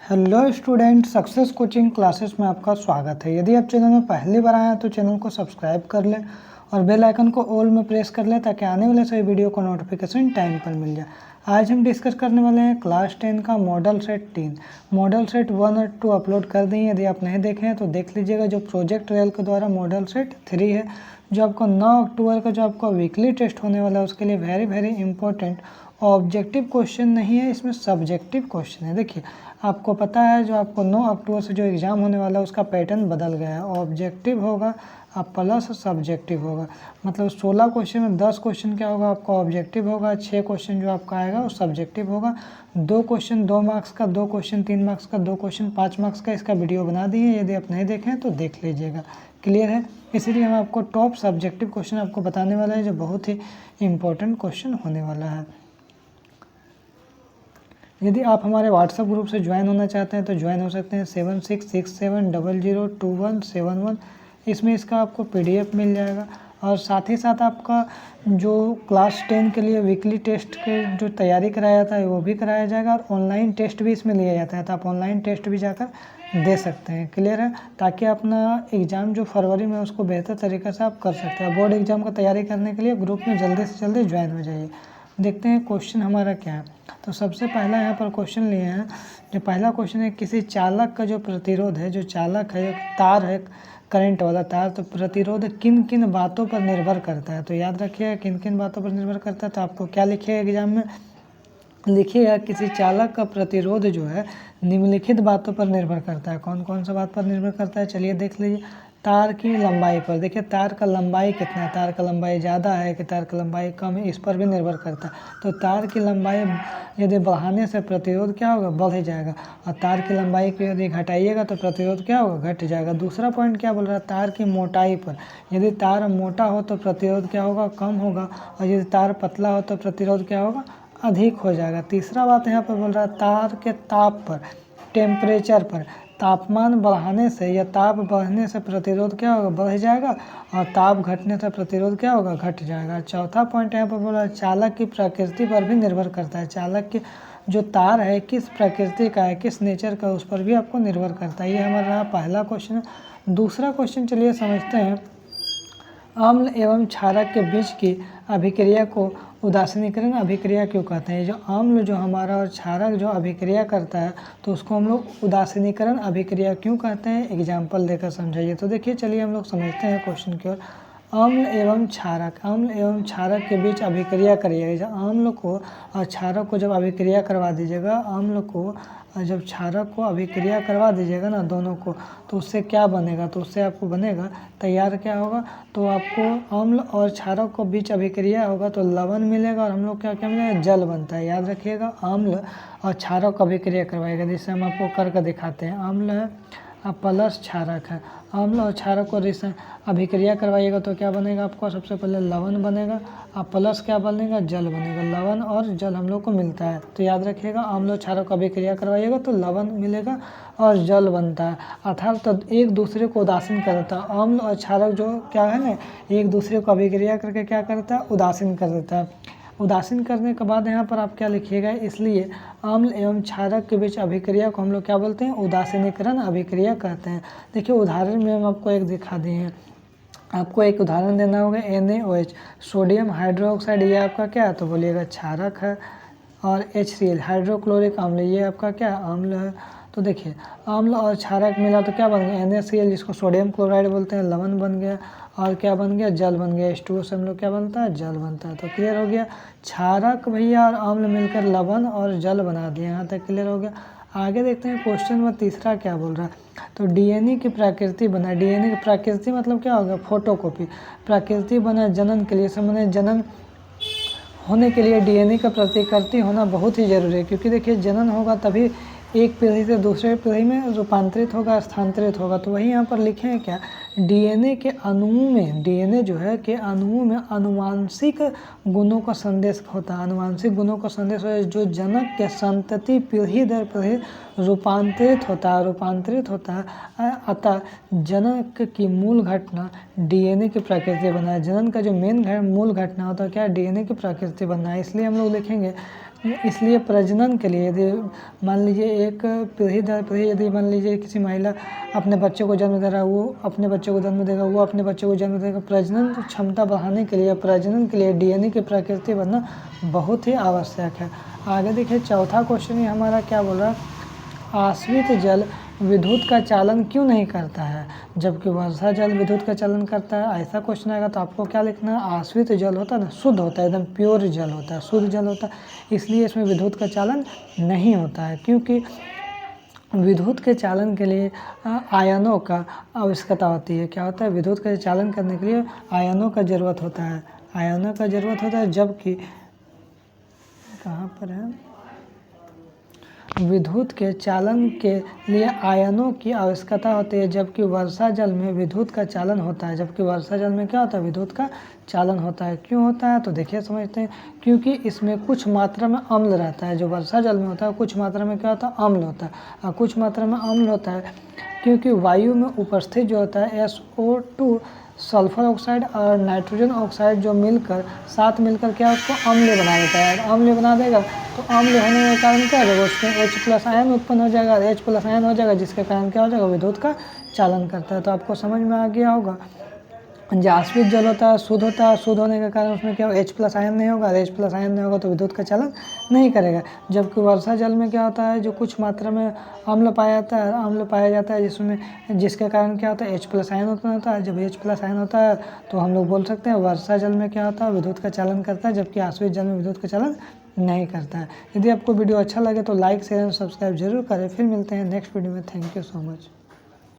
Hello student, success coaching classes में आपका स्वागत है। यदि आप चैनल में पहली बार आए हैं तो चैनल को सब्सक्राइब कर लें और बेल आइकन को ऑल में प्रेस कर लें ताकि आने वाले सभी वीडियो को नोटिफिकेशन टाइम पर मिल जाए। आज हम डिस्कस करने वाले हैं क्लास 10 का मॉडल सेट 3। मॉडल सेट 1 और 2 अपलोड कर दिए, यदि आप नहीं देखे हैं तो देख लीजिएगा। जो प्रोजेक्ट रेल के द्वारा मॉडल सेट 3 है, जो आपको 9 अक्टूबर का जो आपका वीकली टेस्ट होने वाला है उसके लिए वेरी इंपॉर्टेंट ऑब्जेक्टिव क्वेश्चन नहीं है, इसमें सब्जेक्टिव क्वेश्चन है। देखिए, आपको पता है जो आपको 9 अक्टूबर से जो एग्ज़ाम होने वाला है उसका पैटर्न बदल गया है। ऑब्जेक्टिव होगा अब प्लस सब्जेक्टिव होगा, मतलब 16 क्वेश्चन में 10 क्वेश्चन क्या होगा आपका ऑब्जेक्टिव होगा, 6 क्वेश्चन जो आपका आएगा वो सब्जेक्टिव होगा। 2 क्वेश्चन 2 मार्क्स का, 2 क्वेश्चन 3 मार्क्स का, 2 क्वेश्चन 5 मार्क्स का, इसका वीडियो बना दिए। यदि आप नहीं देखें तो देख लीजिएगा। क्लियर है? इसीलिए हम आपको टॉप सब्जेक्टिव क्वेश्चन आपको बताने वाला है जो बहुत ही इंपॉर्टेंट क्वेश्चन होने वाला है। यदि आप हमारे व्हाट्सएप ग्रुप से ज्वाइन होना चाहते हैं तो ज्वाइन हो सकते हैं 7667002171। इसमें इसका आपको PDF मिल जाएगा और साथ ही साथ आपका जो क्लास 10 के लिए वीकली टेस्ट के जो तैयारी कराया जाता है वो भी कराया जाएगा और ऑनलाइन टेस्ट भी इसमें लिया जाता है, तो आप ऑनलाइन टेस्ट भी जाकर दे सकते हैं। क्लियर है? ताकि अपना एग्ज़ाम जो फरवरी में उसको बेहतर तरीके से आप कर सकते हैं। बोर्ड एग्ज़ाम का तैयारी करने के लिए ग्रुप में जल्दी से जल्दी ज्वाइन हो जाइए। देखते हैं क्वेश्चन हमारा क्या है। तो सबसे पहला यहाँ पर क्वेश्चन लिए हैं। जो पहला क्वेश्चन है, किसी चालक का जो प्रतिरोध है, जो चालक है, जो तार है करंट वाला तार, तो प्रतिरोध किन किन बातों पर निर्भर करता है। तो याद रखिएगा किन किन बातों पर निर्भर करता है। तो आपको क्या लिखिएगा एग्जाम में, लिखिएगा किसी चालक का प्रतिरोध जो है निम्नलिखित बातों पर निर्भर करता है। कौन कौन सा बात पर निर्भर करता है, चलिए देख लीजिए। तार की लंबाई पर, देखिए तार का लंबाई कितना है, तार का लंबाई ज़्यादा है कि तार का लंबाई कम है, इस पर भी निर्भर करता है। तो तार की लंबाई यदि बढ़ाने से प्रतिरोध क्या होगा, बढ़ जाएगा, और तार की लंबाई को यदि घटाइएगा तो प्रतिरोध क्या होगा, घट जाएगा। दूसरा पॉइंट क्या बोल रहा है, तार की मोटाई पर, यदि तार मोटा हो तो प्रतिरोध क्या होगा, कम होगा, और यदि तार पतला हो तो प्रतिरोध क्या होगा, अधिक हो जाएगा। तीसरा बात यहाँ पर बोल रहा है तार के ताप पर, टेम्परेचर पर, तापमान बढ़ाने से या ताप बढ़ने से प्रतिरोध क्या होगा, बढ़ जाएगा, और ताप घटने से प्रतिरोध क्या होगा, घट जाएगा। चौथा पॉइंट यहाँ पर बोला चालक की प्रकृति पर भी निर्भर करता है। चालक की जो तार है किस प्रकृति का है, किस नेचर का, उस पर भी आपको निर्भर करता है। ये हमारा पहला क्वेश्चन है। दूसरा क्वेश्चन चलिए समझते हैं। अम्ल एवं क्षारक के बीच की अभिक्रिया को उदासीनीकरण अभिक्रिया क्यों कहते हैं। जो अम्ल जो हमारा और क्षारक जो अभिक्रिया करता है तो उसको हम लोग उदासीनीकरण अभिक्रिया क्यों कहते हैं, एग्जाम्पल देकर समझाइए। तो देखिए चलिए हम लोग समझते हैं क्वेश्चन की ओर। अम्ल एवं क्षारक, अम्ल एवं क्षारक के बीच अभिक्रिया करिएगा। जब अम्ल को और क्षारक को जब अभिक्रिया करवा दीजिएगा, अम्ल को जब क्षारक को अभिक्रिया करवा दीजिएगा ना दोनों को, तो उससे क्या बनेगा, तो उससे आपको बनेगा तैयार क्या होगा, तो आपको अम्ल और क्षारक को बीच अभिक्रिया होगा तो लवण मिलेगा और हम लोग क्या क्या मिलेगा, जल बनता है। याद रखिएगा अम्ल और क्षारक को अभिक्रिया करवाएगा, जिससे हम आपको करके दिखाते हैं। अम्ल है प्लस क्षारक है, अम्ल और क्षारक को अभिक्रिया करवाइएगा तो क्या बनेगा आपको, सबसे पहले लवण बनेगा और प्लस क्या बनेगा, जल बनेगा। लवण और जल हम लोग को मिलता है, तो याद रखिएगा अम्ल और क्षारक को अभिक्रिया करवाइएगा तो लवण मिलेगा और जल बनता है। अर्थात तो एक दूसरे को उदासीन करता है। अम्ल और क्षारक जो क्या है ना, एक दूसरे को अभिक्रिया करके क्या करता है, उदासीन कर देता है। उदासीन करने के बाद यहाँ पर आप क्या लिखिएगा, इसलिए अम्ल एवं क्षारक के बीच अभिक्रिया को हम लोग क्या बोलते हैं, उदासीनीकरण अभिक्रिया कहते हैं। देखिए उदाहरण में हम आपको एक दिखा दिए हैं। आपको एक उदाहरण देना होगा NaOH, सोडियम हाइड्रोक्साइड, ये आपका क्या है, तो बोलिएगा क्षारक है, और HCl हाइड्रोक्लोरिक अम्ल, ये आपका क्या है, अम्ल है। तो देखिए अम्ल और क्षारक मिला तो क्या बन गया, NaCl, जिसको सोडियम क्लोराइड बोलते हैं, लवण बन गया, और क्या बन गया, जल बन गया। H2O से हम लोग क्या बनता है, जल बनता है। तो क्लियर हो गया, क्षारक भैया और अम्ल मिलकर लवण और जल बना दिया। यहाँ तक क्लियर हो गया। आगे देखते हैं क्वेश्चन में तीसरा क्या बोल रहा है। तो DNA की प्रकृति बना, DNA की प्रकृति मतलब क्या होगा, फोटोकॉपी। प्रकृति बना जनन के लिए, समझे जनन होने के लिए DNA का प्रतिकृति होना बहुत ही ज़रूरी है, क्योंकि देखिए जनन होगा तभी एक पीढ़ी से दूसरे पीढ़ी में रूपांतरित होगा, स्थानांतरित होगा। तो वही यहाँ पर लिखे हैं क्या, DNA के अणुओं में, DNA जो है के अणुओं में अनुवांशिक गुणों का संदेश होता है। अनुवांशिक गुणों का संदेश होता है जो जनक के संतति पीढ़ी दर पीढ़ी रूपांतरित होता है। अतः जनक की मूल घटना DNA की प्रकृति बना है। जनन का जो मेन मूल घटना होता है क्या, DNA की प्रकृति बनना है। इसलिए हम लोग लिखेंगे इसलिए प्रजनन के लिए यदि मान लीजिए एक पीढ़ी दर पीढ़ी यदि मान लीजिए किसी महिला अपने बच्चे को जन्म दे रहा है, वो अपने बच्चे को जन्म देगा, वो अपने बच्चे को जन्म देगा। प्रजनन क्षमता बढ़ाने के लिए, प्रजनन के लिए डीएनए की प्रकृति बनना बहुत ही आवश्यक है। आगे देखिए चौथा क्वेश्चन ही हमारा क्या बोल रहा है, आश्रित जल विद्युत का चालन क्यों नहीं करता है जबकि वर्षा जल विद्युत का चालन करता है। ऐसा क्वेश्चन आएगा तो आपको क्या लिखना है, आश्रित जल होता है ना, शुद्ध होता है, एकदम प्योर जल होता है, शुद्ध जल होता है, इसलिए इसमें विद्युत का चालन नहीं होता है। क्योंकि विद्युत के चालन के लिए आयनों का आवश्यकता होती है। क्या होता है, विद्युत का चालन करने के लिए आयनों का ज़रूरत होता है, आयनों का ज़रूरत होता है। जबकि कहाँ पर है, विद्युत के चालन के लिए आयनों की आवश्यकता होती है, जबकि वर्षा जल में विद्युत का चालन होता है। जबकि वर्षा जल में क्या होता है, विद्युत का चालन होता है। क्यों होता है, तो देखिए समझते हैं। क्योंकि इसमें कुछ मात्रा में अम्ल रहता है, जो वर्षा जल में होता है कुछ मात्रा में क्या होता है, अम्ल होता है, और कुछ मात्रा में अम्ल होता है। क्योंकि वायु में उपस्थित जो होता है SO2 सल्फर ऑक्साइड और नाइट्रोजन ऑक्साइड जो मिलकर साथ मिलकर क्या उसको अम्ल बना देता है। अम्ल बना देगा तो अम्ल होने के कारण क्या होगा, उसमें H+ आयन उत्पन्न हो जाएगा, H+ आयन हो जाएगा, जिसके कारण क्या हो जाएगा, विद्युत का चालन करता है। तो आपको समझ में आ गया होगा, जो आश्रित जल होता है शुद्ध होता है, शुद्ध होने के कारण उसमें क्या होगा, H+ आयन नहीं होगा, H+ आयन नहीं होगा तो विद्युत का चालन नहीं करेगा। जबकि वर्षा जल में क्या होता है, जो कुछ मात्रा में अम्ल पाया जाता है जिसमें, जिसके कारण क्या होता है, H+ आयन उत्पन्न होता है। जब H+ आयन होता है तो हम लोग बोल सकते हैं वर्षा जल में क्या होता है, विद्युत का चालन करता है, जबकि आश्रित जल में विद्युत का चालन नहीं करता है। यदि आपको वीडियो अच्छा लगे तो लाइक शेयर एंड सब्सक्राइब जरूर करें। फिर मिलते हैं नेक्स्ट वीडियो में। Thank you so much.